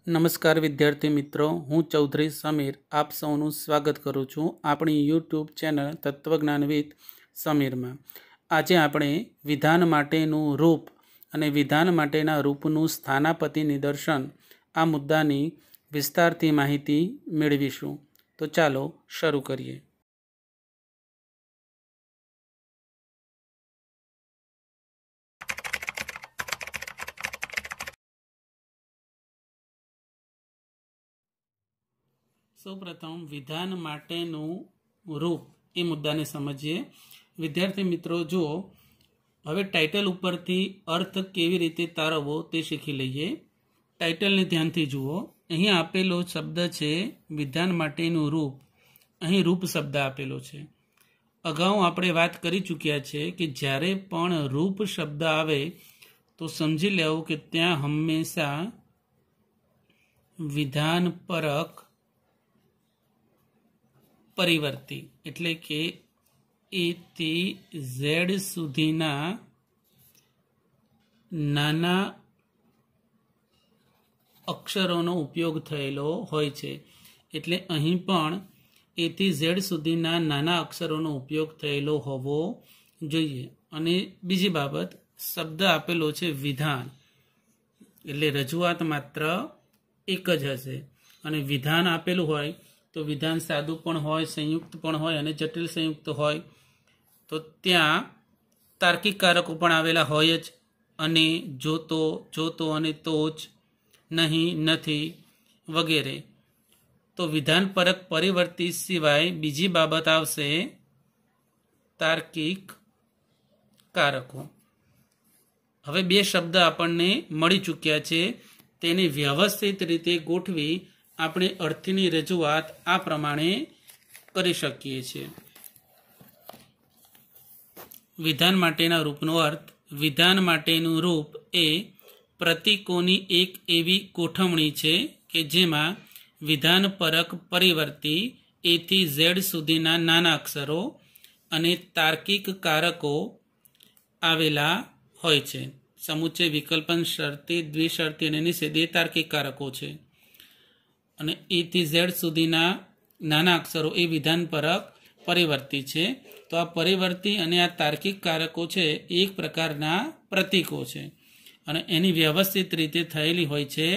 નમસ્કાર વિદ્યાર્થી મિત્રો, હું ચૌધરી સમીર આપ સૌનું સ્વાગત કરું છું આપણી યુટ્યુબ ચેનલ તત્વજ્ઞાન વિથ સમીરમાં। આજે આપણે વિધાન માટેનું રૂપ અને વિધાન માટેના રૂપનું સ્થાનાપતિ નિદર્શન આ મુદ્દાની વિસ્તારથી માહિતી મેળવીશું। તો ચાલો શરૂ કરીએ। સૌપ્રથમ વિધાન માટેનું રૂપ એ મુદ્દાને સમજીએ। વિદ્યાર્થી મિત્રો જુઓ, હવે ટાઇટલ ઉપરથી અર્થ કેવી રીતે તારવવો તે શીખી લઈએ। ટાઇટલને ધ્યાનથી જુઓ, અહીં આપેલો શબ્દ છે વિધાન માટેનું રૂપ। અહીં રૂપ શબ્દ આપેલો છે। અગાઉ આપણે વાત કરી ચૂક્યા છે કે જ્યારે પણ રૂપ શબ્દ આવે તો સમજી લેવું કે ત્યાં હંમેશા વિધાન પરક પરિવર્તી એટલે કે એ થી ઝેડ સુધીના નાના અક્ષરોનો ઉપયોગ થયેલો હોય છે। એટલે અહીં પણ એ થી ઝેડ સુધીના નાના અક્ષરોનો ઉપયોગ થયેલો હોવો જોઈએ। અને બીજી બાબત, શબ્દ આપેલો છે વિધાન, એટલે રજૂઆત માત્ર એક જ હશે। અને વિધાન આપેલું હોય તો વિધાન સાદું પણ હોય, સંયુક્ત પણ હોય અને જટિલ સંયુક્ત હોય। તો ત્યાં તાર્કિક કારકો પણ આવેલા હોય જ, અને જોતો, જોતો અને તો જ, નહીં, નથી વગેરે। તો વિધાન પરક પરિવર્તી સિવાય બીજી બાબત આવશે તાર્કિક કારકો। હવે બે શબ્દ આપણને મળી ચૂક્યા છે, તેને વ્યવસ્થિત રીતે ગોઠવી આપણે અર્થની રજૂઆત આ પ્રમાણે કરી શકીએ છીએ। વિધાન માટેના રૂપનો અર્થ: વિધાન માટેનું રૂપ એ પ્રતીકોની એક એવી ગોઠવણી છે કે જેમાં વિધાન પરક પરિવર્તી એ થી ઝેડ સુધીના નાના અક્ષરો અને તાર્કિક કારકો આવેલા હોય છે। સમુચ્ચય, વિકલ્પન, શરતી, દ્વિશરતી અને નિષેધ એ તાર્કિક કારકો છે। અને એ થી ઝેડ સુધીના નાના અક્ષરો એ વિધાન પરક પરિવર્તી છે। તો આ પરિવર્તી અને આ તાર્કિક કારકો છે એ એક પ્રકારના પ્રતીકો છે અને એની વ્યવસ્થિત રીતે થયેલી હોય છે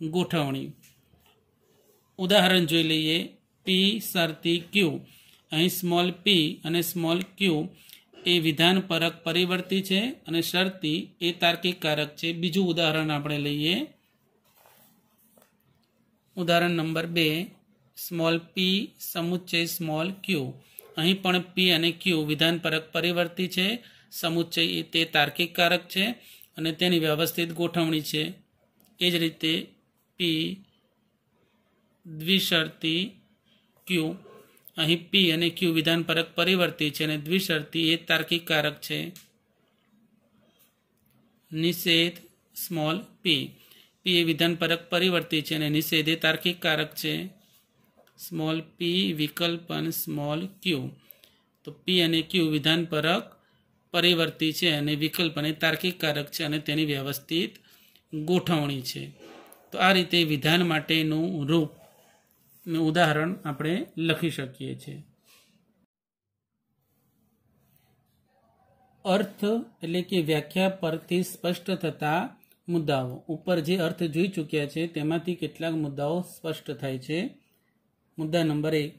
ગોઠવણી। ઉદાહરણ જોઈ લઈએ। પી શરતી ક્યુ, અહીં સ્મોલ પી અને સ્મોલ ક્યુ એ વિધાન પરક પરિવર્તી છે અને શરતી એ તાર્કિક કારક છે। બીજું ઉદાહરણ આપણે લઈએ, ઉદાહરણ નંબર 2, સ્મોલ પી સમુચ્ચય સ્મોલ ક્યુ, અહીં પણ પી અને ક્યુ વિધાન પરક પરિવર્તી છે, સમુચ્ચય એ તે તાર્કિક કારક છે અને તેની વ્યવસ્થિત ગોઠવણી છે। એ જ રીતે પી દ્વિશરતી ક્યુ, અહીં પી અને ક્યુ વિધાન પરક પરિવર્તી છે અને દ્વિશરતી એ તાર્કિક કારક છે। નિષેધ સ્મોલ પી, પી એ વિધાન પરક પરિવર્તી છે અને નિષેધ એ તાર્કિક કારક છે। સ્મોલ પી વિકલ્પન સ્મોલ ક્યુ, તો પી અને ક્યુ વિધાન પરક પરિવર્તી છે અને વિકલ્પન એ તાર્કિક કારક છે અને તેની વ્યવસ્થિત ગોઠવણી છે। તો આ રીતે વિધાન માટેનું રૂપનું ઉદાહરણ આપણે લખી શકીએ છીએ। અર્થ એટલે કે વ્યાખ્યા પરથી સ્પષ્ટ થતા મુદ્દાઓ। ઉપર જે અર્થ જોઈ ચૂક્યા છે તેમાંથી કેટલાક મુદ્દાઓ સ્પષ્ટ થાય છે। મુદ્દા નંબર 1,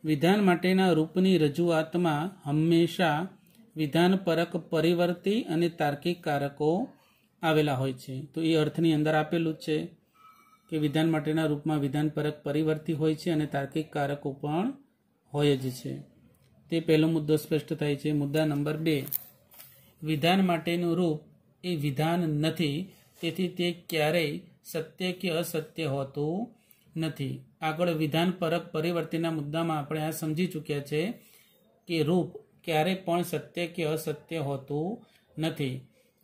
વિધાન માટેના રૂપની રજૂઆતમાં હંમેશા વિધાન પરક પરિવર્તી અને તાર્કિક કારકો આવેલા હોય છે। તો એ અર્થની અંદર આપેલું જ છે કે વિધાન માટેના રૂપમાં વિધાન પરક પરિવર્તી હોય છે અને તાર્કિક કારકો પણ હોય જ છે। તે પહેલો મુદ્દો સ્પષ્ટ થાય છે। મુદ્દા નંબર 2, વિધાન માટેનું રૂપ એ વિધાન નથી, તેથી તે ક્યારેય સત્ય કે અસત્ય હોતું નથી। આગળ વિધાન પરક પરિવર્તીના મુદ્દામાં આપણે આ સમજી ચૂક્યા છે કે રૂપ ક્યારેય પણ સત્ય કે અસત્ય હોતું નથી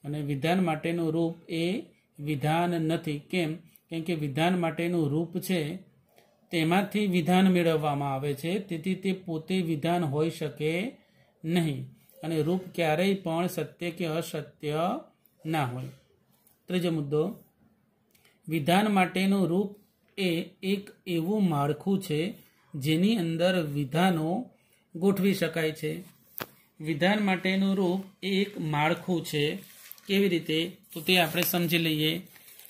અને વિધાન માટેનું રૂપ એ વિધાન નથી। કેમ કે વિધાન માટેનું રૂપ છે તેમાંથી વિધાન મેળવવામાં આવે છે, તેથી તે પોતે વિધાન હોઈ શકે નહીં અને રૂપ ક્યારેય પણ સત્ય કે અસત્ય ના હોય। ત્રીજો મુદ્દો, વિધાન માટેનું રૂપ એ એક એવું માળખું છે જેની અંદર વિધાનો ગોઠવી શકાય છે. વિધાન માટેનું રૂપ એ એક માળખું છે. કેવી રીતે? તો તે આપણે સમજી લઈએ.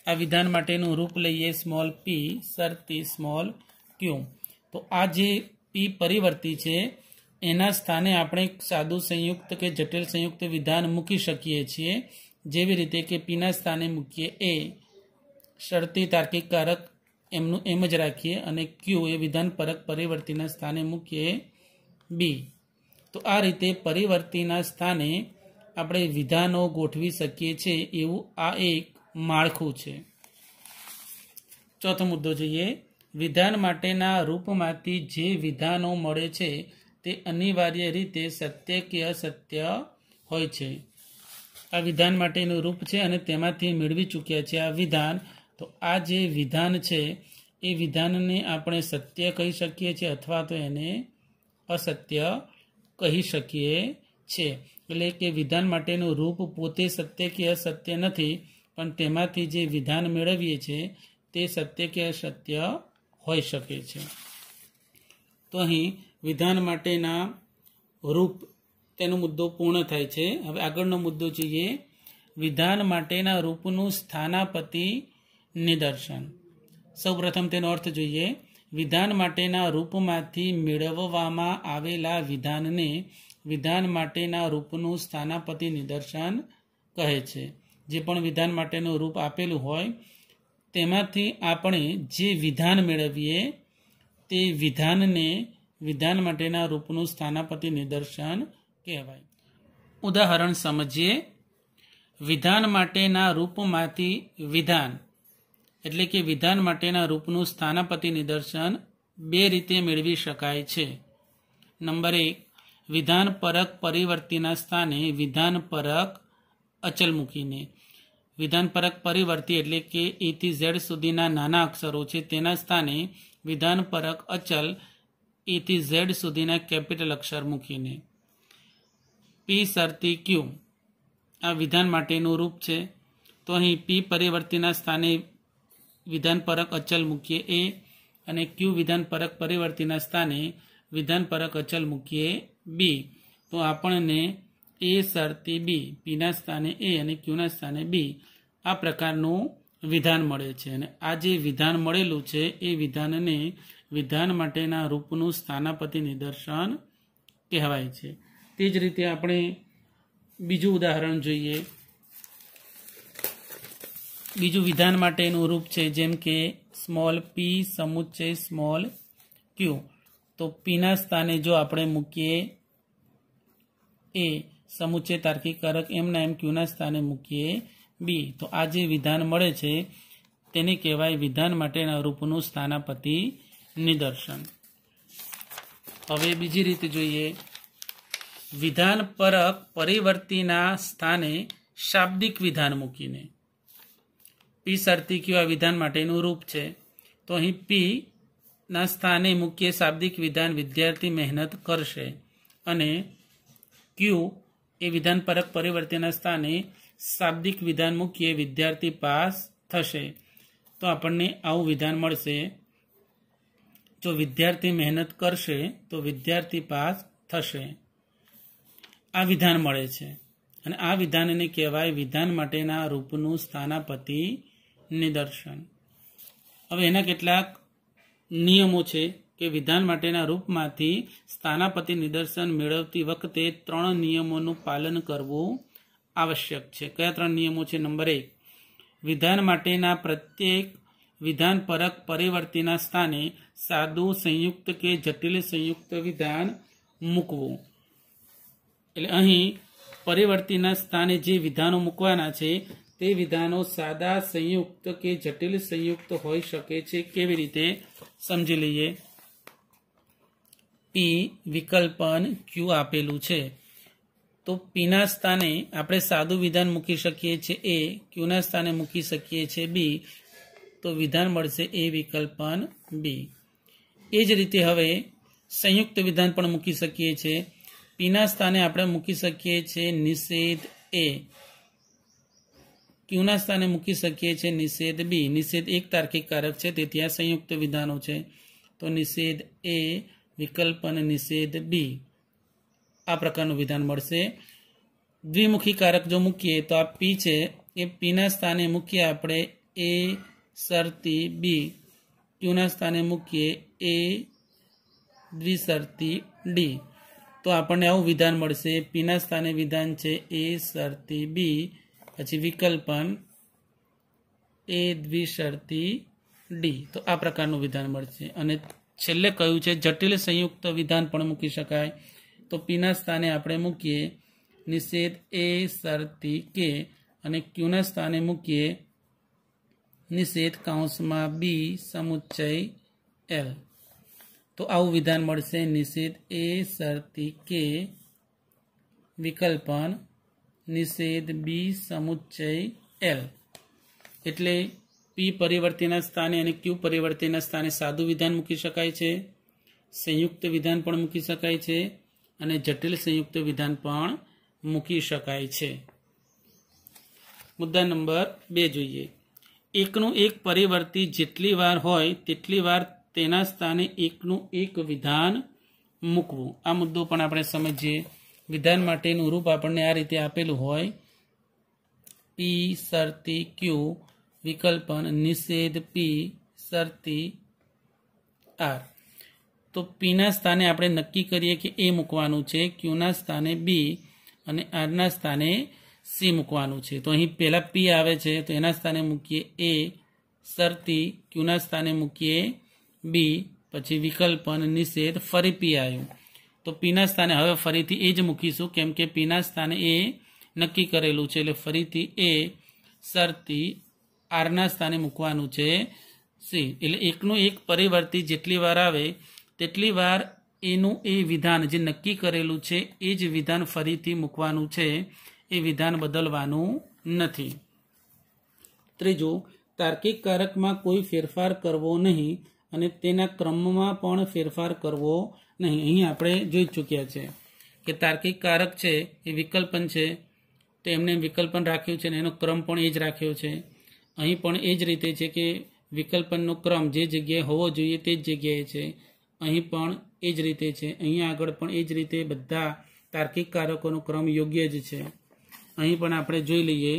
આ વિધાન માટેનું રૂપ લઈએ સ્મોલ પી શરતી સ્મોલ ક્યુ. તો આ જે પી પરિવર્તી છે એના સ્થાને આપણે સાદું સંયુક્ત કે જટિલ સંયુક્ત વિધાન મૂકી શકીએ છીએ. જેવી રીતે કે પીના સ્થાને મૂકીએ એ, શરતી તાર્કિક કારક એમનું એમ જ રાખીએ, અને ક્યુ એ વિધાન પરક પરિવર્તીના સ્થાને મૂકીએ બી. તો આ રીતે પરિવર્તીના સ્થાને આપણે વિધાનો ગોઠવી શકીએ છીએ એવું આ એક માળખું છે. ચોથો મુદ્દો જોઈએ. વિધાન માટેના રૂપમાંથી જે વિધાનો મળે છે તે અનિવાર્ય રીતે સત્ય કે અસત્ય હોય છે. આ વિધાન માટેનું રૂપ છે અને તેમાંથી મેળવી ચૂક્યા છે આ વિધાન. તો આ જે વિધાન છે એ વિધાનને આપણે સત્ય કહી શકીએ છીએ અથવા તો એને અસત્ય કહી શકીએ છીએ. એટલે કે વિધાન માટેનું રૂપ પોતે સત્ય કે અસત્ય નથી, પણ તેમાંથી જે વિધાન મેળવીએ છીએ તે સત્ય કે અસત્ય હોઈ શકે છે. તો અહીં વિધાન માટેના રૂપ તેનો મુદ્દો પૂર્ણ થાય છે. હવે આગળનો મુદ્દો જોઈએ. વિધાન માટેના રૂપનું સ્થાનાપતિ નિદર્શન. સૌપ્રથમ તેનો અર્થ જોઈએ. વિધાન માટેના રૂપમાંથી મેળવવામાં આવેલા વિધાનને વિધાન માટેના રૂપનું સ્થાનાપતિ નિદર્શન કહે છે. જે પણ વિધાન માટેનું રૂપ આપેલું હોય તેમાંથી આપણે જે વિધાન મેળવીએ તે વિધાનને વિધાન માટેના રૂપનું સ્થાનાપતિ નિદર્શન કહેવાય. ઉદાહરણ સમજીએ. વિધાન માટેના રૂપમાંથી વિધાન એટલે કે વિધાન માટેના રૂપનું સ્થાનાપતિ નિદર્શન બે રીતે મેળવી શકાય છે. નંબર 1, વિધાન પરક પરિવર્તીના સ્થાને વિધાન પરક અચલ મૂકીને. વિધાન પરક પરિવર્તી એટલે કે એ થી ઝેડ સુધીના નાના અક્ષરો છે તેના સ્થાને વિધાન પરક અચલ એ થી ઝેડ સુધીના કેપિટલ અક્ષર મૂકીને. પી શરતી ક્યુ આ વિધાન માટેનું રૂપ છે. તો અહીં પી પરિવર્તીના સ્થાને વિધાન પરક અચલ મૂકીએ એ, અને ક્યુ વિધાન પરક પરિવર્તીના સ્થાને વિધાન પરક અચલ મૂકીએ બી. તો આપણને એ શરતી બી, પીના સ્થાને એ અને ક્યુના સ્થાને બી આ પ્રકારનું વિધાન મળે છે. અને આ જે વિધાન મળેલું છે એ વિધાનને વિધાન માટેના રૂપનું સ્થાનાપતિ નિદર્શન કહેવાય છે. તે જ રીતે આપણે બીજું ઉદાહરણ જોઈએ. બીજું વિધાન માટેનું રૂપ છે જેમ કે સ્મોલ પી સમુચ્ચય સ્મોલ ક્યુ. તો પીના સ્થાને જો આપણે મૂકીએ એ, સમુચ્ચય તાર્કિક કારક એમના એમ ક્યુના સ્થાને મૂકીએ બી. તો આ જે વિધાન મળે છે તેને કહેવાય વિધાન માટેના રૂપનું સ્થાનાપતિ નિદર્શન. હવે બીજી રીતે જોઈએ. વિધાન પરક પરિવર્તીના સ્થાને શાબ્દિક વિધાન મૂકીને. પી શરતી ક્યુ આ વિધાન માટેનું રૂપ છે. તો અહીં પી ના સ્થાને મૂકીએ શાબ્દિક વિધાન વિદ્યાર્થી મહેનત કરશે, અને ક્યુ એ વિધાન પરક પરિવર્તીના સ્થાને શાબ્દિક વિધાન મૂકીએ વિદ્યાર્થી પાસ થશે. તો આપણને આવું વિધાન મળશે. જો વિદ્યાર્થી મહેનત કરશે તો વિદ્યાર્થી પાસ થશે. આ વિધાન મળે છે અને આ વિધાનને કહેવાય વિધાન માટેના રૂપનું સ્થાનાપતિ નિદર્શન. હવે એના કેટલાક નિયમો છે કે વિધાન માટેના રૂપમાંથી સ્થાનાપતિ નિદર્શન મેળવતી વખતે 3 નિયમોનું પાલન કરવું આવશ્યક છે. કયા 3 નિયમો છે? નંબર 1, વિધાન માટેના પ્રત્યેક વિધાન પરક પરિવર્તીના સ્થાને સાદું સંયુક્ત કે જટિલ સંયુક્ત વિધાન મૂકવું. એટલે અહીં પરિવર્તીના સ્થાને જે વિધાનો મૂકવાના છે તે વિધાનો સાદા સંયુક્ત કે જટિલ સંયુક્ત હોઈ શકે છે. કેવી રીતે? સમજી લઈએ. પી વિકલ્પન ક્યુ આપેલું છે. તો પીના સ્થાને આપણે સાદું વિધાન મૂકી શકીએ છીએ એ, ક્યુના સ્થાને મૂકી શકીએ છીએ બી. તો વિધાન મળશે એ વિકલ્પન બી. એ જ રીતે હવે સંયુક્ત વિધાન પણ મૂકી શકીએ છીએ. પીના સ્થાને આપણે મૂકી શકીએ છીએ નિષેધ એ, ક્યુના સ્થાને મૂકી શકીએ છીએ નિષેધ બી. નિષેધ એક તાર્કિક કારક છે, તેથી આ સંયુક્ત વિધાનો છે. તો નિષેધ એ વિકલ્પન નિષેધ બી, આ પ્રકારનું વિધાન મળશે. દ્વિમુખી કારક જો મૂકીએ તો આ પી છે, એ પીના સ્થાને મૂકીએ આપણે એ શરતી બી, ક્યુના સ્થાને મૂકીએ એ દ્વિશરતી ડી. તો આપણને આવું વિધાન મળશે. પીના સ્થાને વિધાન છે એ શરતી બી, પછી વિકલ્પન એ દ્વિશરતી ડી. તો આ પ્રકારનું વિધાન મળશે. અને છેલ્લે કહ્યું છે જટિલ સંયુક્ત વિધાન પણ મૂકી શકાય. તો પીના સ્થાને આપણે મૂકીએ નિષેધ એ શરતી કે, અને ક્યુના સ્થાને મૂકીએ નિષેધ કૌંસમાં બી સમુચ્ચય એલ. તો આવું વિધાન મળશે. નિષેધ એ શરતી કે વિકલ્પન નિષેધ બી સમુચ્ચય એલ. એટલે પી પરિવર્તીના સ્થાને અને ક્યુ પરિવર્તીના સ્થાને સાદું વિધાન મૂકી શકાય છે, સંયુક્ત વિધાન પણ મૂકી શકાય છે, અને જટિલ સંયુક્ત વિધાન પણ મૂકી શકાય છે. મુદ્દા નંબર 2 જોઈએ. એકનું એક પરિવર્તી જેટલી વાર હોય તેટલી વાર તેના સ્થાને એકનું એક વિધાન મૂકવું. આ મુદ્દો પણ આપણે સમજીએ. વિધાન માટેનું રૂપ આપણને આ રીતે આપેલું હોય પી શરતી ક્યુ વિકલ્પન નિષેધ પી શરતી આર. તો પીના સ્થાને આપણે નક્કી કરીએ કે એ મૂકવાનું છે, ક્યુના સ્થાને બી અને આરના સ્થાને સી મૂકવાનું છે. તો અહીં પહેલા પી આવે છે, તો એના સ્થાને મૂકીએ એ શરતી, ક્યુના સ્થાને મૂકીએ બી, પછી વિકલ્પન નિષેધ, ફરી પી આવ્યું. તો પીના સ્થાને હવે ફરીથી એ જ મૂકીશું, કેમ કે પીના સ્થાને એ નક્કી કરેલું છે, એટલે ફરીથી એ શરતી, આરના સ્થાને મૂકવાનું છે સી. એટલે એકનું એક પરિવર્તી જેટલી વાર આવે તેટલી વાર એનું એ વિધાન જે નક્કી કરેલું છે એ જ વિધાન ફરીથી મૂકવાનું છે, એ વિધાન બદલવાનું નથી. ત્રીજું, તાર્કિક કારકમાં કોઈ ફેરફાર કરવો નહીં અને તેના ક્રમમાં પણ ફેરફાર કરવો નહીં. અહીં આપણે જોઈ ચૂક્યા છે કે તાર્કિક કારક છે એ વિકલ્પન છે, તો એમને વિકલ્પન રાખ્યું છે અને એનો ક્રમ પણ એ જ રાખ્યો છે. અહીં પણ એ જ રીતે છે કે વિકલ્પનનો ક્રમ જે જગ્યાએ હોવો જોઈએ તે જ જગ્યાએ છે. અહીં પણ એ જ રીતે છે. અહીં આગળ પણ એ જ રીતે બધા તાર્કિક કારકોનો ક્રમ યોગ્ય જ છે. અહીં પણ આપણે જોઈ લઈએ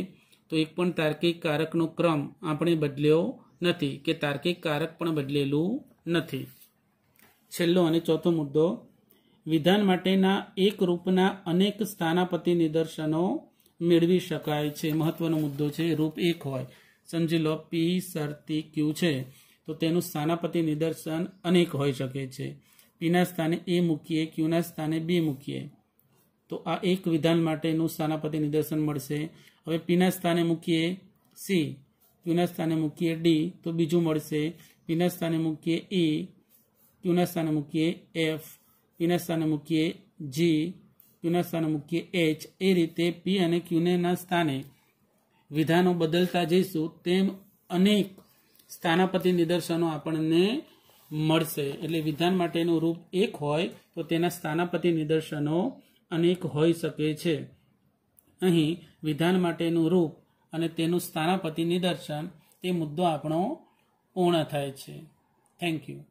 તો એક પણ તાર્કિક કારકનો ક્રમ આપણે બદલ્યો નથી, કે તાર્કિક કારક પણ બદલેલું નથી. છેલ્લો અને ચોથો મુદ્દો, વિધાન માટેના એક રૂપના અનેક સ્થાનાપતિ નિદર્શનો મેળવી શકાય છે. મહત્વનો મુદ્દો છે. રૂપ એક હોય, સમજી લો પી શરતી ક્યુ છે, તો તેનું સ્થાનાપતિ નિદર્શન અનેક હોઈ શકે છે. પીના સ્થાને એ મૂકીએ, ક્યુના સ્થાને બી મૂકીએ, તો આ એક વિધાન માટેનું સ્થાનાપતિ નિદર્શન મળશે. હવે પીના સ્થાને મૂકીએ સી, ક્યુના સ્થાને મૂકીએ ડી, તો બીજું મળશે. પીના સ્થાને મૂકીએ ઈ, ક્યુના સ્થાને મૂકીએ એફ, પીના સ્થાને મૂકીએ જી, ક્યુના સ્થાને મૂકીએ એચ. એ રીતે પી અને ક્યુના સ્થાને વિધાનો બદલતા જઈશું તેમ અનેક સ્થાનાપતિ નિદર્શનો આપણને મળશે. એટલે વિધાન માટેનું રૂપ એક હોય તો તેના સ્થાનાપતિ નિદર્શનો અનેક હોઈ શકે છે. અહીં વિધાન માટેનું રૂપ અને તેનું સ્થાનાપતિ નિદર્શન તે મુદ્દો આપણો પૂર્ણ થાય છે. Thank you.